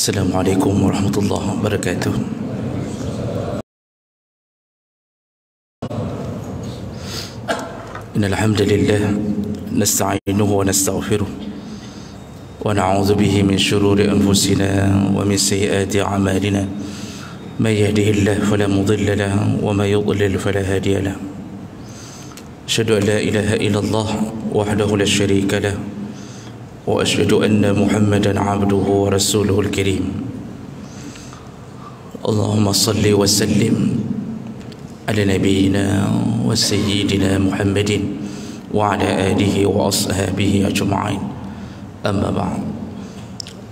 Assalamualaikum warahmatullahi wabarakatuh. Innal hamdalillah nasta'inuhu wa nastaghfiruh wa na'udzu bihi min shururi anfusina wa min sayyiati a'malina. May yahdihillahu fala mudilla lahu wa may yudlil fala hadiya lahu. Asyhadu an la ilaha illallah wahdahu la syarika lahu wa asyhadu anna Muhammadan 'abduhu wa rasuluhul karim. Allahumma salli wa sallim ala nabiyyina wa sayyidina Muhammadin wa ala alihi wa ashabihi ajma'in. Amma ba'd.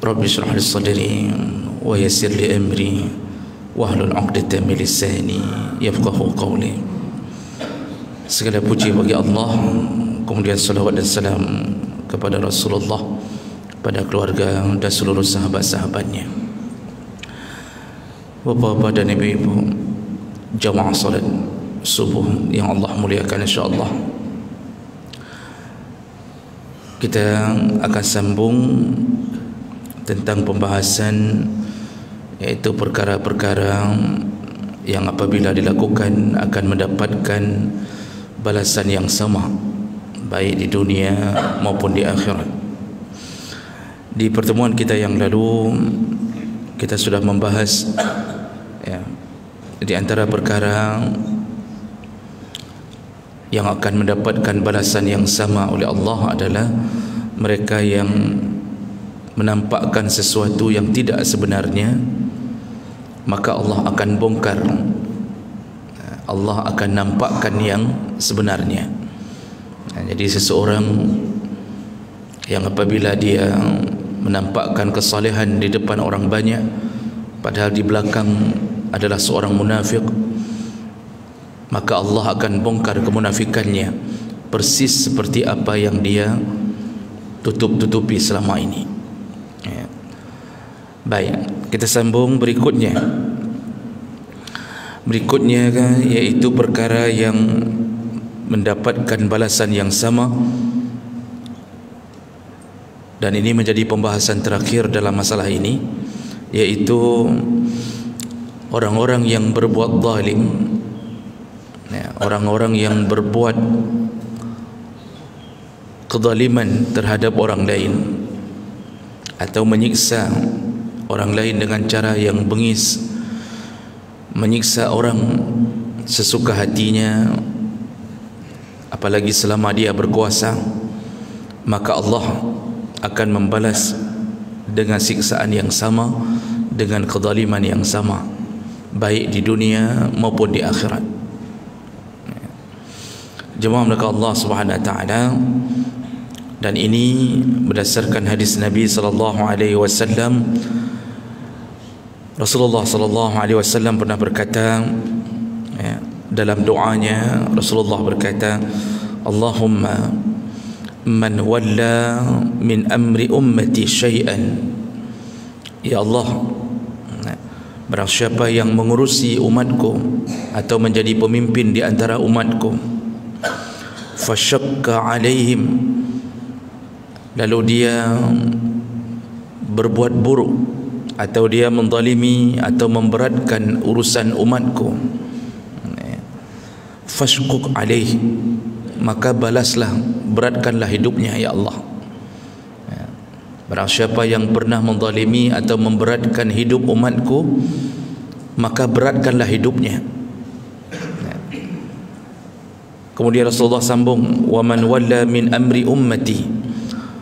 Rabbi shrah li sadri wa yassir li amri wahlul 'uqdatam min lisani yafqahu qawli. Segala puji bagi Allah, kemudian salawat dan salam kepada Rasulullah, pada keluarga dan seluruh sahabat-sahabatnya. Bapak-bapak dan ibu-ibu, jamaah salat subuh yang Allah muliakan, insya-Allah kita akan sambung tentang pembahasan, yaitu perkara-perkara yang apabila dilakukan akan mendapatkan balasan yang sama, baik di dunia maupun di akhirat. Di pertemuan kita yang lalu kita sudah membahas di antara perkara yang akan mendapatkan balasan yang sama oleh Allah adalah mereka yang menampakkan sesuatu yang tidak sebenarnya, maka Allah akan bongkar, Allah akan nampakkan yang sebenarnya. Jadi seseorang yang apabila dia menampakkan kesalehan di depan orang banyak, padahal di belakang adalah seorang munafik, maka Allah akan bongkar kemunafikannya persis seperti apa yang dia tutup-tutupi selama ini. Baik, kita sambung berikutnya. Berikutnya yaitu perkara yang mendapatkan balasan yang sama, dan ini menjadi pembahasan terakhir dalam masalah ini, yaitu orang-orang yang berbuat zalim, orang-orang yang berbuat kezaliman terhadap orang lain atau menyiksa orang lain dengan cara yang bengis, menyiksa orang sesuka hatinya, apalagi selama dia berkuasa, maka Allah akan membalas dengan siksaan yang sama, dengan kezaliman yang sama, baik di dunia maupun di akhirat. Jemaah maka Allah Subhanahu wa taala, dan ini berdasarkan hadis Nabi sallallahu alaihi wasallam. Rasulullah sallallahu alaihi wasallam pernah berkata, dalam doanya Rasulullah berkata, Allahumma man walla min amri ummati syai'an, ya Allah, barang siapa yang mengurusi umatku atau menjadi pemimpin di antara umatku, fasyakka alaihim, lalu dia berbuat buruk atau dia menzalimi atau memberatkan urusan umatku, fashquq alaih, maka balaslah, beratkanlah hidupnya ya Allah. Barang siapa yang pernah menzalimi atau memberatkan hidup umatku, maka beratkanlah hidupnya. Kemudian Rasulullah sambung, wa man walla min amri ummati,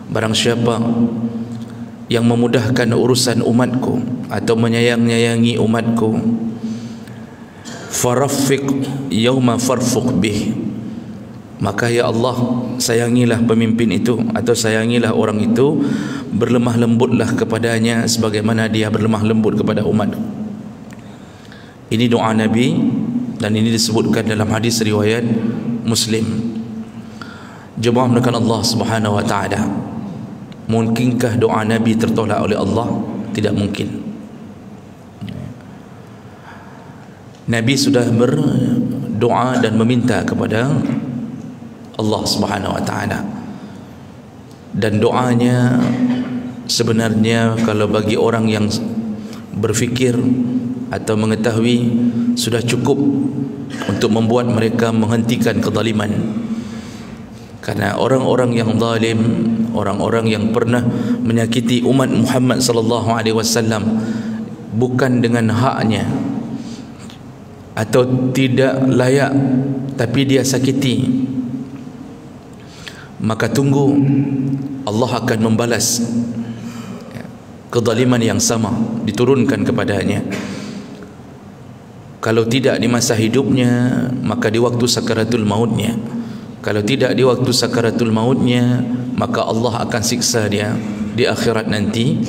barang siapa yang memudahkan urusan umatku atau menyayangi umatku, faraffiq yauma farfuq bih, maka ya Allah, sayangilah pemimpin itu atau sayangilah orang itu, berlemah lembutlah kepadanya sebagaimana dia berlemah lembut kepada umat. Ini doa Nabi, dan ini disebutkan dalam hadis riwayat Muslim. Jemaah menekan Allah Subhanahu wa taala, mungkinkah doa Nabi tertolak oleh Allah? Tidak mungkin. Nabi sudah berdoa dan meminta kepada Allah Subhanahu wa taala, dan doanya sebenarnya kalau bagi orang yang berfikir atau mengetahui sudah cukup untuk membuat mereka menghentikan kezaliman. Karena orang-orang yang zalim, orang-orang yang pernah menyakiti umat Muhammad sallallahu alaihi wasallam bukan dengan haknya atau tidak layak, tapi dia sakiti, maka tunggu Allah akan membalas kezaliman yang sama diturunkan kepadanya. Kalau tidak di masa hidupnya, maka di waktu sakaratul mautnya. Kalau tidak di waktu sakaratul mautnya, maka Allah akan siksa dia di akhirat nanti,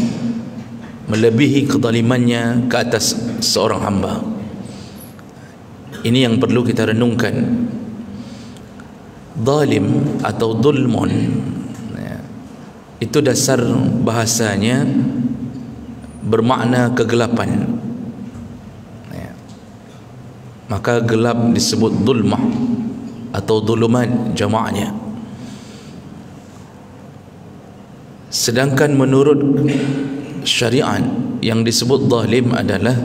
melebihi kezalimannya ke atas seorang hamba. Ini yang perlu kita renungkan. Zalim atau zulmun, itu dasar bahasanya bermakna kegelapan. Maka gelap disebut zulmah atau zulumat jamaknya. Sedangkan menurut syariat, yang disebut zalim adalah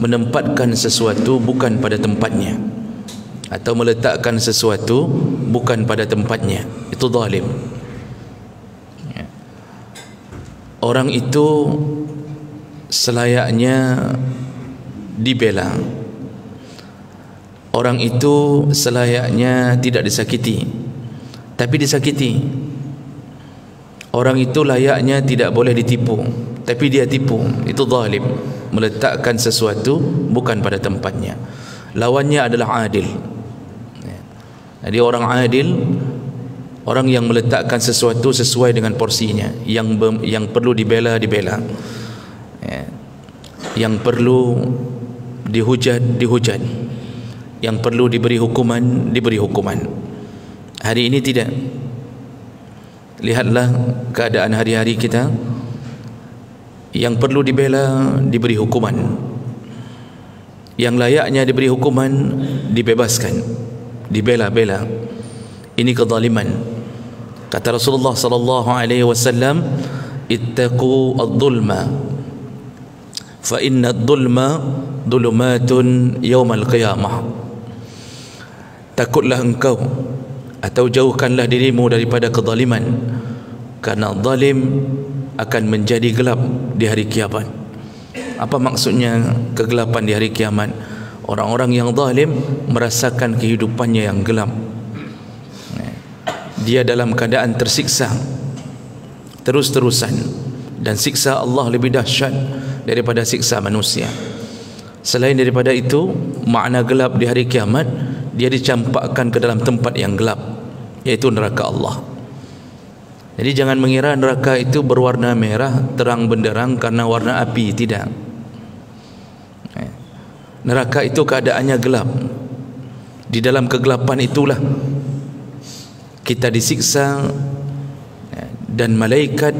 menempatkan sesuatu bukan pada tempatnya atau meletakkan sesuatu bukan pada tempatnya. Itu zalim. Orang itu selayaknya dibela. Orang itu selayaknya tidak disakiti, tapi disakiti. Orang itu layaknya tidak boleh ditipu, tapi dia tipu. Itu zalim, meletakkan sesuatu bukan pada tempatnya. Lawannya adalah adil. Jadi orang adil, orang yang meletakkan sesuatu sesuai dengan porsinya. Yang perlu dibela, dibela. Yang perlu dihujat, dihujat. Yang perlu diberi hukuman, diberi hukuman. Hari ini tidak. Lihatlah keadaan hari-hari kita. Yang perlu dibela, diberi hukuman. Yang layaknya diberi hukuman, dibebaskan, dibela-bela. Ini kezaliman. Kata Rasulullah sallallahu alaihi wasallam, ittaqu adh-dhulma fa inna adh-dhulma dhulumatun yaumal qiyamah. Takutlah engkau atau jauhkanlah dirimu daripada kezaliman, karena zalim akan menjadi gelap di hari kiamat. Apa maksudnya kegelapan di hari kiamat? Orang-orang yang zalim merasakan kehidupannya yang gelap. Dia dalam keadaan tersiksa terus-terusan, dan siksa Allah lebih dahsyat daripada siksa manusia. Selain daripada itu, makna gelap di hari kiamat, dia dicampakkan ke dalam tempat yang gelap, yaitu neraka Allah. Jadi jangan mengira neraka itu berwarna merah terang benderang karena warna api. Tidak. Neraka itu keadaannya gelap. Di dalam kegelapan itulah kita disiksa, dan malaikat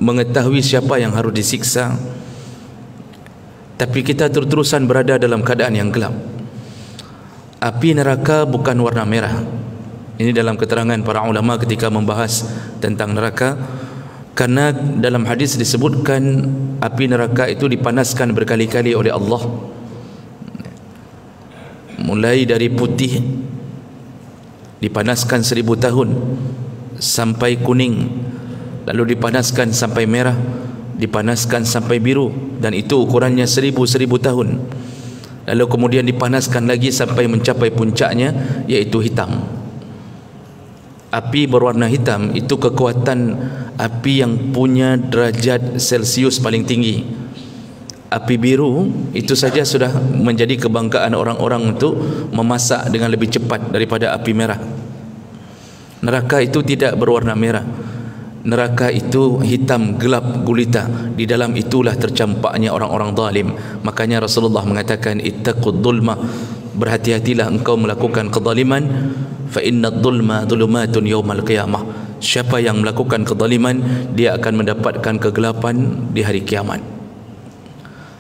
mengetahui siapa yang harus disiksa, tapi kita terus-terusan berada dalam keadaan yang gelap. Api neraka bukan warna merah. Ini dalam keterangan para ulama ketika membahas tentang neraka, karena dalam hadis disebutkan api neraka itu dipanaskan berkali-kali oleh Allah, mulai dari putih dipanaskan 1000 tahun sampai kuning, lalu dipanaskan sampai merah, dipanaskan sampai biru, dan itu ukurannya 1000 tahun. Lalu kemudian dipanaskan lagi sampai mencapai puncaknya, yaitu hitam. Api berwarna hitam itu kekuatan api yang punya derajat Celsius paling tinggi. Api biru itu saja sudah menjadi kebanggaan orang-orang untuk memasak dengan lebih cepat daripada api merah. Neraka itu tidak berwarna merah. Neraka itu hitam, gelap, gulita. Di dalam itulah tercampaknya orang-orang zalim. Makanya Rasulullah mengatakan, ittaqud dhulma, berhati-hatilah engkau melakukan kezaliman, fa innad dhulma dhulumatun yaumal qiyamah. Siapa yang melakukan kezaliman, dia akan mendapatkan kegelapan di hari kiamat.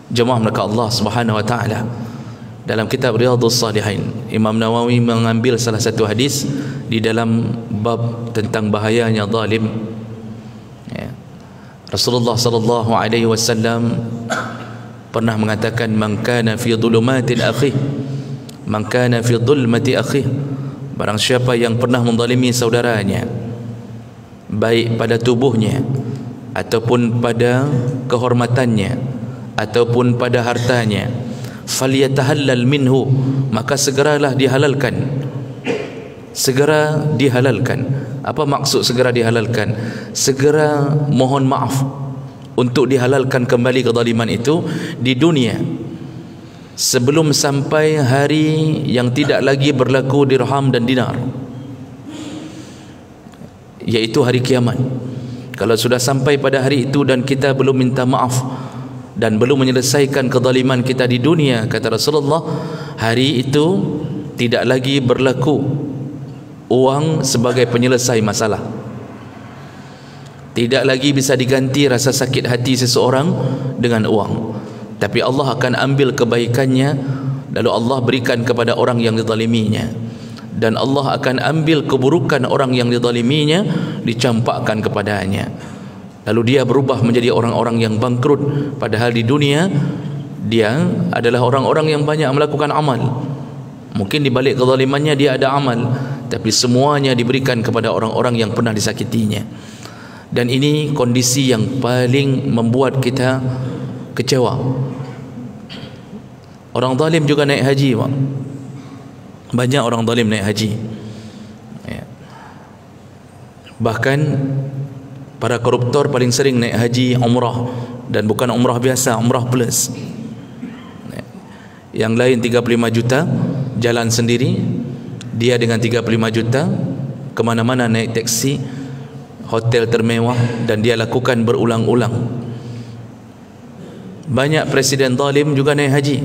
Jemaah mereka Allah Subhanahu wa taala, dalam kitab Riyadhus Shalihin, Imam Nawawi mengambil salah satu hadis di dalam bab tentang bahayanya zalim. Rasulullah sallallahu alaihi wasallam pernah mengatakan, man kana fi dhulumatil akhih, man kana fi dhulmati akhih, barang siapa yang pernah menzalimi saudaranya, baik pada tubuhnya ataupun pada kehormatannya ataupun pada hartanya, falyatahallal minhu, maka segeralah dihalalkan. Segera dihalalkan. Apa maksud segera dihalalkan? Segera mohon maaf untuk dihalalkan kembali kezaliman itu di dunia, sebelum sampai hari yang tidak lagi berlaku dirham dan dinar, yaitu hari kiamat. Kalau sudah sampai pada hari itu dan kita belum minta maaf dan belum menyelesaikan kezaliman kita di dunia, kata Rasulullah, hari itu tidak lagi berlaku uang sebagai penyelesai masalah. Tidak lagi bisa diganti rasa sakit hati seseorang dengan uang, tapi Allah akan ambil kebaikannya lalu Allah berikan kepada orang yang dizaliminya, dan Allah akan ambil keburukan orang yang dizaliminya dicampakkan kepadanya, lalu dia berubah menjadi orang-orang yang bangkrut, padahal di dunia dia adalah orang-orang yang banyak melakukan amal. Mungkin di balik kezalimannya dia ada amal, tapi semuanya diberikan kepada orang-orang yang pernah disakitinya. Dan ini kondisi yang paling membuat kita kecewa. Orang zalim juga naik haji, Pak. Banyak orang zalim naik haji. Bahkan para koruptor paling sering naik haji umrah, dan bukan umrah biasa, umrah plus. Yang lain 35 juta jalan sendiri, dia dengan 35 juta kemana-mana naik taksi, hotel termewah, dan dia lakukan berulang-ulang. Banyak presiden zalim juga naik haji.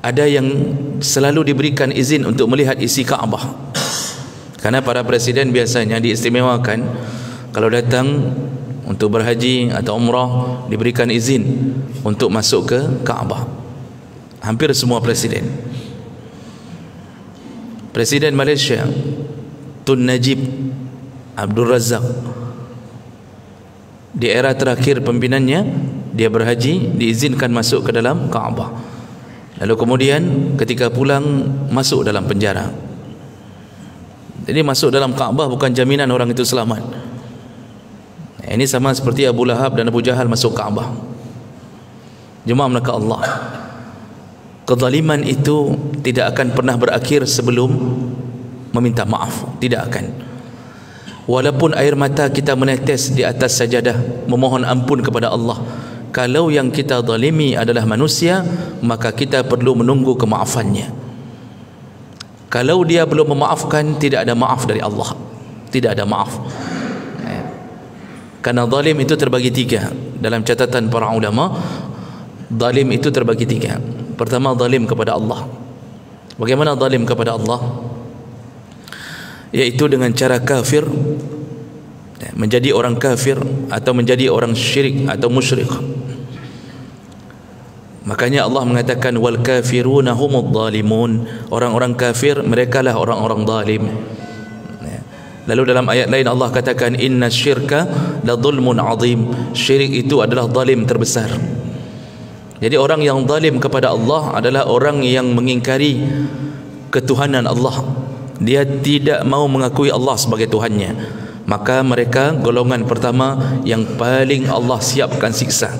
Ada yang selalu diberikan izin untuk melihat isi Kaabah, karena para presiden biasanya diistimewakan kalau datang untuk berhaji atau umrah, diberikan izin untuk masuk ke Kaabah. Hampir semua presiden. Presiden Malaysia Tun Najib Abdul Razak, di era terakhir pimpinannya, dia berhaji, diizinkan masuk ke dalam Kaabah. Lalu kemudian ketika pulang masuk dalam penjara. Jadi masuk dalam Kaabah bukan jaminan orang itu selamat. Ini sama seperti Abu Lahab dan Abu Jahal masuk Kaabah. Jemaah melaka Allah, kezaliman itu tidak akan pernah berakhir sebelum meminta maaf. Tidak akan. Walaupun air mata kita menetes di atas sajadah memohon ampun kepada Allah, kalau yang kita zalimi adalah manusia, maka kita perlu menunggu kemaafannya. Kalau dia belum memaafkan, tidak ada maaf dari Allah. Tidak ada maaf. Karena zalim itu terbagi tiga. Dalam catatan para ulama, zalim itu terbagi tiga. Pertama, zalim kepada Allah. Bagaimana zalim kepada Allah? Yaitu dengan cara kafir, menjadi orang kafir atau menjadi orang syirik atau musyrik. Makanya Allah mengatakan wal kafiruna humudz zalimun. Orang-orang kafir merekalah orang-orang zalim. Lalu dalam ayat lain Allah katakan inna syirka la zulmun azim. Syirik itu adalah zalim terbesar. Jadi orang yang zalim kepada Allah adalah orang yang mengingkari ketuhanan Allah. Dia tidak mau mengakui Allah sebagai Tuhannya. Maka mereka golongan pertama yang paling Allah siapkan siksa.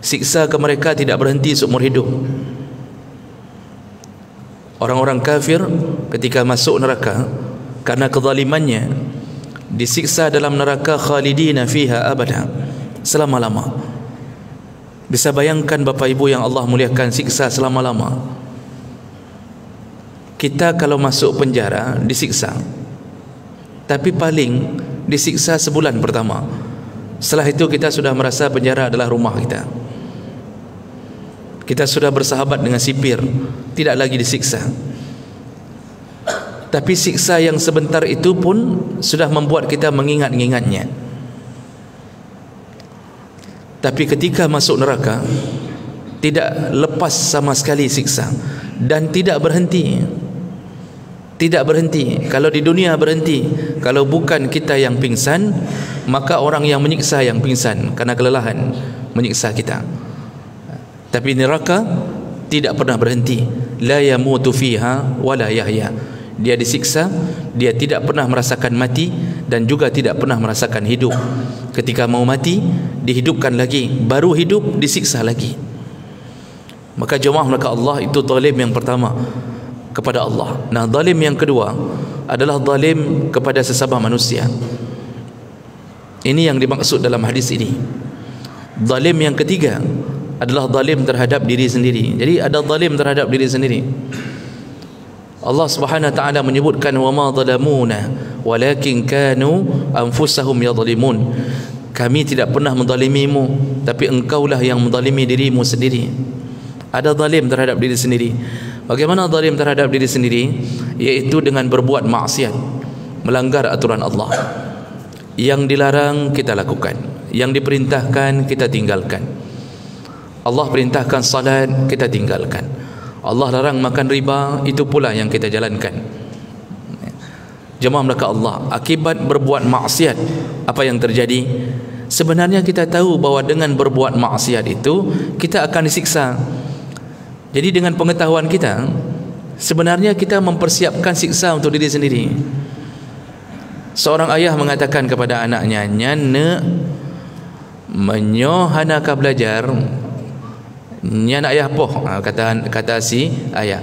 Siksa ke mereka tidak berhenti seumur hidup. Orang-orang kafir ketika masuk neraka karena kezalimannya disiksa dalam neraka khalidina fiha abada, selama-lama. Bisa bayangkan Bapak Ibu yang Allah muliakan, siksa selama-lama. Kita kalau masuk penjara disiksa, tapi paling disiksa sebulan pertama. Setelah itu kita sudah merasa penjara adalah rumah kita. Kita sudah bersahabat dengan sipir, tidak lagi disiksa. Tapi siksa yang sebentar itu pun sudah membuat kita mengingat-ingatnya. Tapi ketika masuk neraka, tidak lepas sama sekali siksa, dan tidak berhenti. Tidak berhenti. Kalau di dunia berhenti, kalau bukan kita yang pingsan, maka orang yang menyiksa yang pingsan karena kelelahan. menyiksa kita. Tapi neraka tidak pernah berhenti. La yamutu fiha wa la yahya. Dia disiksa, dia tidak pernah merasakan mati dan juga tidak pernah merasakan hidup. Ketika mau mati, dihidupkan lagi, baru hidup, disiksa lagi. Maka jemaah maka Allah itu zalim yang pertama kepada Allah. Nah, zalim yang kedua adalah zalim kepada sesama manusia. Ini yang dimaksud dalam hadis ini. Zalim yang ketiga adalah zalim terhadap diri sendiri. Jadi ada zalim terhadap diri sendiri. Allah Subhanahu wa taala menyebutkan wa ma zalamuna walakin kanu anfusahum yadhlimun. Kami tidak pernah menzalimimu, tapi engkaulah yang menzalimi dirimu sendiri. Ada zalim terhadap diri sendiri. Bagaimana zalim terhadap diri sendiri? Yaitu dengan berbuat maksiat, melanggar aturan Allah. Yang dilarang kita lakukan, yang diperintahkan kita tinggalkan. Allah perintahkan salat, kita tinggalkan. Allah larang makan riba, itu pula yang kita jalankan. Jemaah maka Allah, akibat berbuat maksiat, apa yang terjadi? Sebenarnya kita tahu bahwa dengan berbuat maksiat itu kita akan disiksa. Jadi dengan pengetahuan kita, sebenarnya kita mempersiapkan siksa untuk diri sendiri. Seorang ayah mengatakan kepada anaknya, "Nyana menyohanaka belajar." Nyana ayah poh, kata si ayah.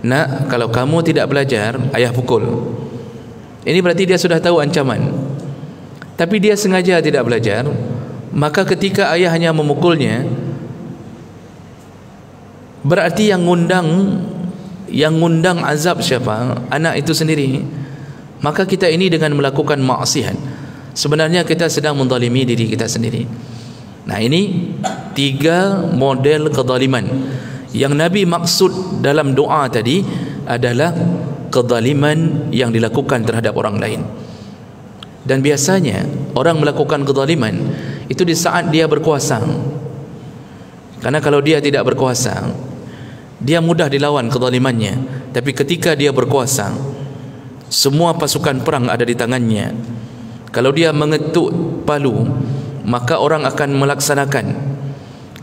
"Nak, kalau kamu tidak belajar, ayah pukul." Ini berarti dia sudah tahu ancaman. Tapi dia sengaja tidak belajar. Maka ketika ayahnya memukulnya, berarti yang ngundang azab siapa? Anak itu sendiri. Maka kita ini dengan melakukan maksiat, sebenarnya kita sedang menzalimi diri kita sendiri. Nah, ini 3 model kezaliman yang Nabi maksud dalam doa tadi adalah kezaliman yang dilakukan terhadap orang lain. Dan biasanya orang melakukan kezaliman itu di saat dia berkuasa. Karena kalau dia tidak berkuasa, dia mudah dilawan kezalimannya. Tapi ketika dia berkuasa, semua pasukan perang ada di tangannya. Kalau dia mengetuk palu, maka orang akan melaksanakan.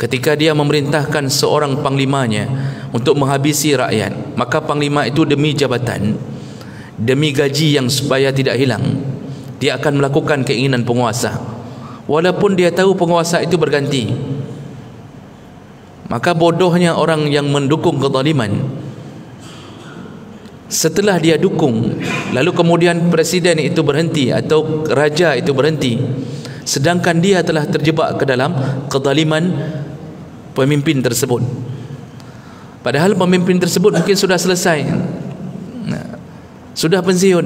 Ketika dia memerintahkan seorang panglimanya untuk menghabisi rakyat, maka panglima itu demi jabatan, demi gaji yang supaya tidak hilang, dia akan melakukan keinginan penguasa, walaupun dia tahu penguasa itu berganti. Maka bodohnya orang yang mendukung kezaliman. Setelah dia dukung, lalu kemudian presiden itu berhenti atau raja itu berhenti, sedangkan dia telah terjebak ke dalam kezaliman pemimpin tersebut. Padahal pemimpin tersebut mungkin sudah selesai, sudah pensiun,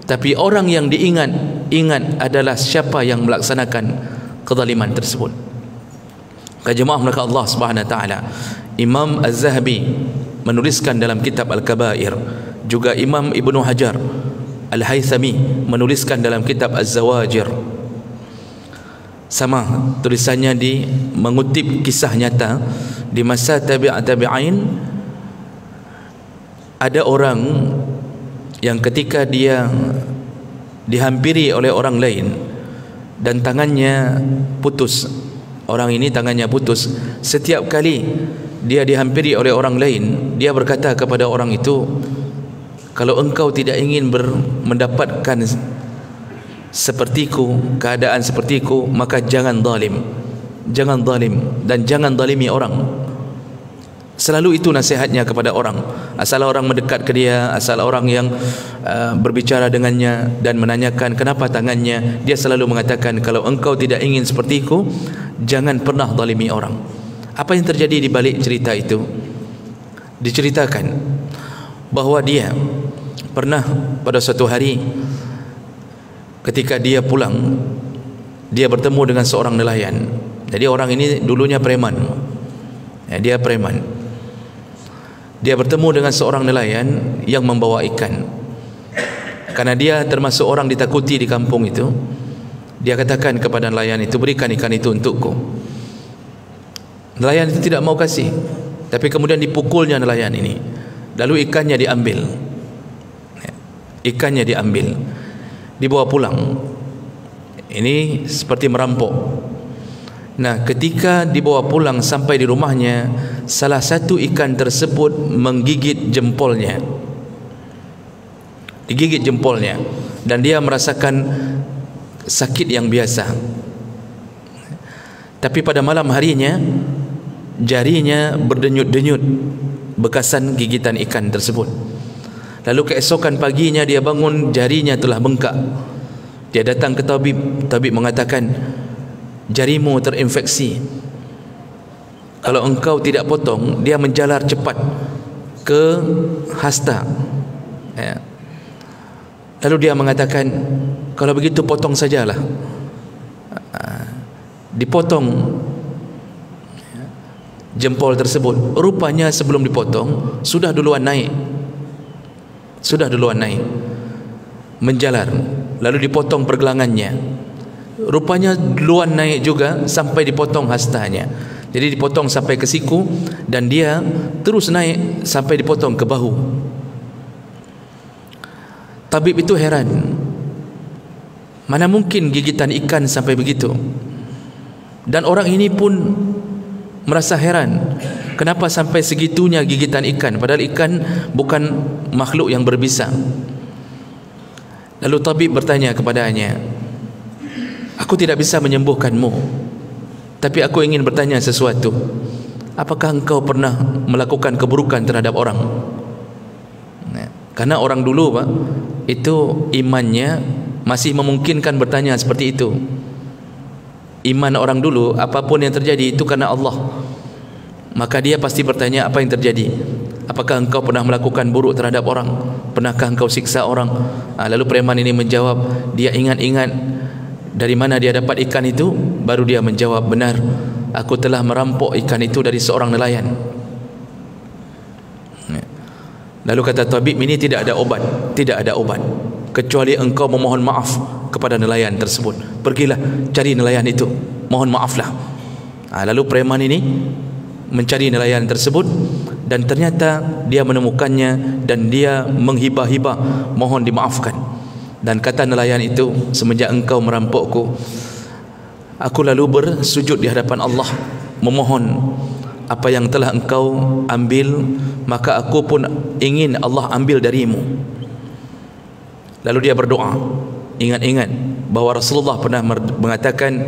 tapi orang yang ingat adalah siapa yang melaksanakan kezaliman tersebut. Jemaah maka Allah Subhanahu wa taala, Imam Az-Zahabi menuliskan dalam kitab Al-Kabair, juga Imam Ibnu Hajar Al-Haythami menuliskan dalam kitab Az-Zawajir. Sama tulisannya di mengutip kisah nyata di masa tabi'in. Ada orang yang ketika dia dihampiri oleh orang lain dan tangannya putus. Orang ini tangannya putus. Setiap kali dia dihampiri oleh orang lain, dia berkata kepada orang itu, "Kalau engkau tidak ingin mendapatkan sepertiku, keadaan sepertiku, maka jangan zalim. Jangan zalim dan jangan zalimi orang." Selalu itu nasihatnya kepada orang. Asal orang mendekat ke dia, asal orang yang berbicara dengannya dan menanyakan kenapa tangannya, dia selalu mengatakan, "Kalau engkau tidak ingin sepertiku, jangan pernah zalimi orang." Apa yang terjadi di balik cerita itu? Diceritakan bahwa dia pernah pada suatu hari ketika dia pulang, dia bertemu dengan seorang nelayan. Jadi orang ini dulunya preman, dia preman. Dia bertemu dengan seorang nelayan yang membawa ikan. Karena dia termasuk orang ditakuti di kampung itu, dia katakan kepada nelayan itu, "Berikan ikan itu untukku." Nelayan itu tidak mau kasih, tapi kemudian dipukulnya nelayan ini. Lalu ikannya diambil. Ikannya diambil, dibawa pulang. Ini seperti merampok. Nah, ketika dibawa pulang sampai di rumahnya, salah satu ikan tersebut menggigit jempolnya. Digigit jempolnya dan dia merasakan sakit yang biasa. Tapi pada malam harinya jarinya berdenyut-denyut bekasan gigitan ikan tersebut. Lalu keesokan paginya dia bangun, jarinya telah bengkak. Dia datang ke tabib. Tabib mengatakan, jarimu terinfeksi. Kalau engkau tidak potong, dia menjalar cepat ke hasta. Ya. Lalu dia mengatakan, kalau begitu potong sajalah. Dipotong jempol tersebut. Rupanya sebelum dipotong sudah duluan naik. Menjalar. Lalu dipotong pergelangannya. Rupanya duluan naik juga sampai dipotong hastanya. Jadi dipotong sampai ke siku dan dia terus naik sampai dipotong ke bahu. Tabib itu heran. Mana mungkin gigitan ikan sampai begitu? Dan orang ini pun merasa heran, kenapa sampai segitunya gigitan ikan, padahal ikan bukan makhluk yang berbisa. Lalu tabib bertanya kepadanya, aku tidak bisa menyembuhkanmu, tapi aku ingin bertanya sesuatu. Apakah engkau pernah melakukan keburukan terhadap orang? Karena orang dulu, Pak, itu imannya masih memungkinkan bertanya seperti itu. Iman orang dulu, apapun yang terjadi itu karena Allah. Maka dia pasti bertanya, apa yang terjadi? Apakah engkau pernah melakukan buruk terhadap orang? Pernahkah engkau siksa orang? Lalu preman ini menjawab, dia ingat-ingat dari mana dia dapat ikan itu. Baru dia menjawab, benar, aku telah merampok ikan itu dari seorang nelayan. Lalu kata tabib, ini tidak ada obat kecuali engkau memohon maaf kepada nelayan tersebut. Pergilah cari nelayan itu, mohon maaflah. Lalu preman ini mencari nelayan tersebut dan ternyata dia menemukannya dan dia menghibah-hibah mohon dimaafkan. Dan kata nelayan itu, semenjak engkau merampokku, aku lalu bersujud di hadapan Allah memohon apa yang telah engkau ambil, maka aku pun ingin Allah ambil darimu. Lalu dia berdoa. Ingat-ingat bahawa Rasulullah pernah mengatakan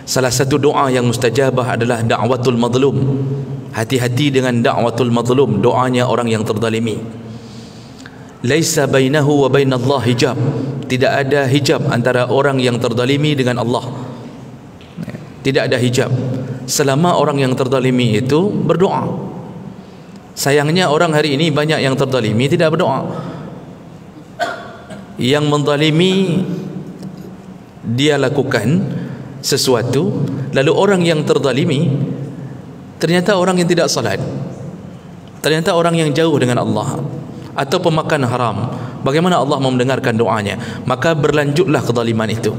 salah satu doa yang mustajabah adalah da'watul mazlum. Hati-hati dengan da'watul mazlum, doanya orang yang terzalimi. Laisa bainahu wa bainallah hijab. Tidak ada hijab antara orang yang terzalimi dengan Allah. Tidak ada hijab selama orang yang terzalimi itu berdoa. Sayangnya orang hari ini banyak yang terzalimi tidak berdoa. Yang menzalimi dia lakukan sesuatu, lalu orang yang terzalimi ternyata orang yang tidak salat, ternyata orang yang jauh dengan Allah atau pemakan haram. Bagaimana Allah mendengarkan doanya? Maka berlanjutlah kezaliman itu.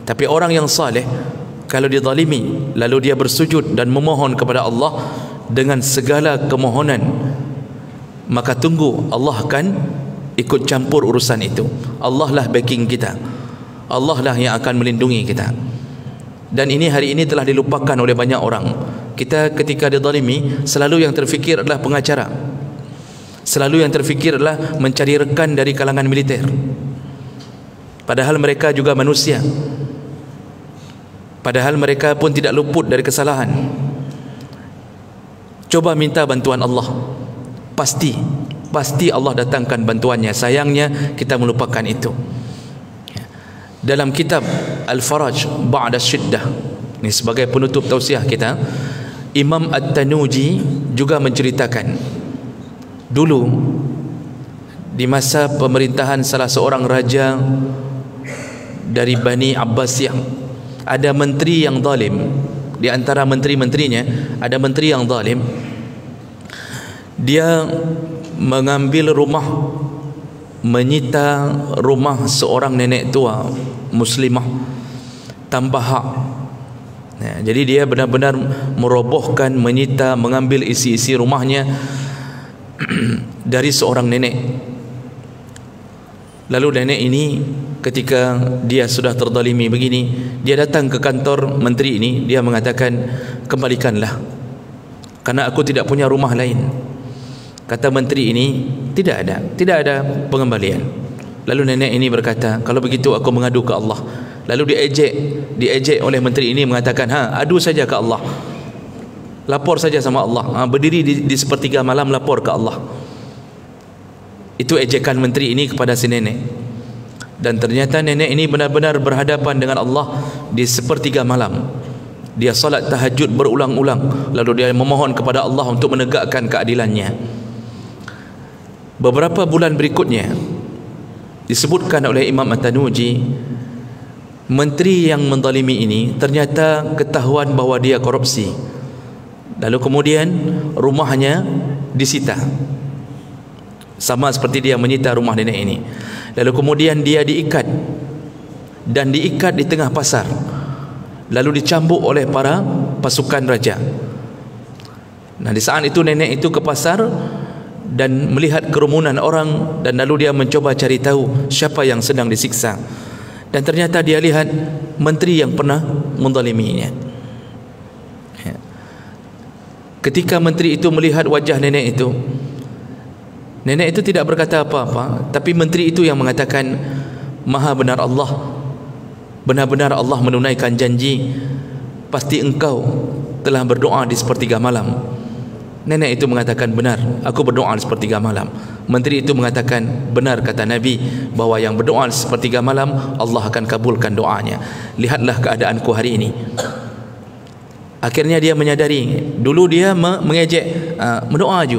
Tapi orang yang saleh, kalau dizalimi lalu dia bersujud dan memohon kepada Allah dengan segala kemohonan, maka tunggu Allah akan ikut campur urusan itu. Allah lah backing kita, Allah lah yang akan melindungi kita. Dan ini hari ini telah dilupakan oleh banyak orang. Kita ketika dizalimi, selalu yang terfikir adalah pengacara, selalu yang terfikir adalah mencari rekan dari kalangan militer, padahal mereka juga manusia, padahal mereka pun tidak luput dari kesalahan. Coba minta bantuan Allah, pasti Allah datangkan bantuannya. Sayangnya kita melupakan itu. Dalam kitab Al-Faraj Ba'da Syiddah, ini sebagai penutup tausiah kita, Imam At-Tanuji juga menceritakan dulu di masa pemerintahan salah seorang raja dari Bani Abbasiyah, ada menteri yang zalim. Di antara menteri-menterinya ada menteri yang zalim. Dia mengambil rumah, menyita rumah seorang nenek tua muslimah tanpa hak. Jadi dia benar-benar merobohkan, menyita, mengambil isi-isi rumahnya dari seorang nenek. Lalu nenek ini ketika dia sudah terzalimi begini, dia datang ke kantor menteri ini, dia mengatakan, kembalikanlah, karena aku tidak punya rumah lain. Kata menteri ini, tidak ada pengembalian. Lalu nenek ini berkata, kalau begitu aku mengadu ke Allah. Lalu diejek oleh menteri ini, mengatakan, adu saja ke Allah, lapor saja sama Allah, berdiri di sepertiga malam lapor ke Allah. Itu ejekan menteri ini kepada si nenek. Dan ternyata nenek ini benar-benar berhadapan dengan Allah di sepertiga malam. Dia salat tahajud berulang-ulang, lalu dia memohon kepada Allah untuk menegakkan keadilannya. Beberapa bulan berikutnya, disebutkan oleh Imam At-Tanuji, menteri yang menzalimi ini ternyata ketahuan bahawa dia korupsi. Lalu kemudian rumahnya disita, sama seperti dia menyita rumah nenek ini. Lalu kemudian dia diikat di tengah pasar, lalu dicambuk oleh para pasukan raja. Nah, di saat itu nenek itu ke pasar dan melihat kerumunan orang, dan lalu dia mencoba cari tahu siapa yang sedang disiksa. Dan ternyata dia lihat menteri yang pernah menzaliminya. Ketika menteri itu melihat wajah nenek itu tidak berkata apa-apa, tapi menteri itu yang mengatakan, maha benar Allah, benar-benar Allah menunaikan janji, pasti engkau telah berdoa di sepertiga malam. Nenek itu mengatakan, benar, aku berdoa di sepertiga malam. Menteri itu mengatakan, benar kata Nabi, bahawa yang berdoa di sepertiga malam Allah akan kabulkan doanya. Lihatlah keadaanku hari ini. Akhirnya dia menyadari, dulu dia mengejek, mendoa je,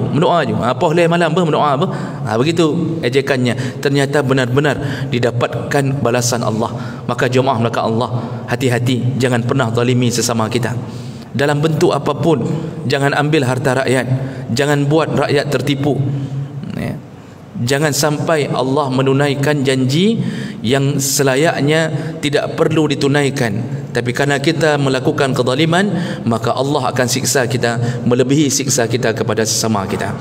apa boleh malam berdoa apa, begitu ejekannya. Ternyata benar-benar didapatkan balasan Allah. Maka jemaah belaka Allah, hati-hati, jangan pernah zalimi sesama kita dalam bentuk apapun. Jangan ambil harta rakyat, jangan buat rakyat tertipu, ya. Jangan sampai Allah menunaikan janji yang selayaknya tidak perlu ditunaikan, tapi karena kita melakukan kezaliman, maka Allah akan siksa kita melebihi siksa kita kepada sesama kita.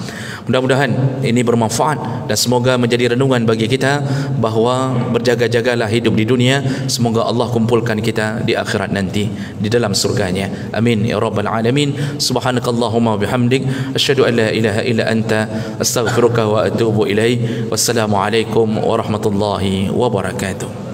Mudah-mudahan ini bermanfaat dan semoga menjadi renungan bagi kita bahawa berjaga-jagalah hidup di dunia. Semoga Allah kumpulkan kita di akhirat nanti di dalam surganya. Amin ya rabbal alamin. Subhanakallahumma bihamdik, asyhadu an la ilaha illa anta, astaghfiruka wa atubu ilaik. Wassalamualaikum warahmatullahi wabarakatuh.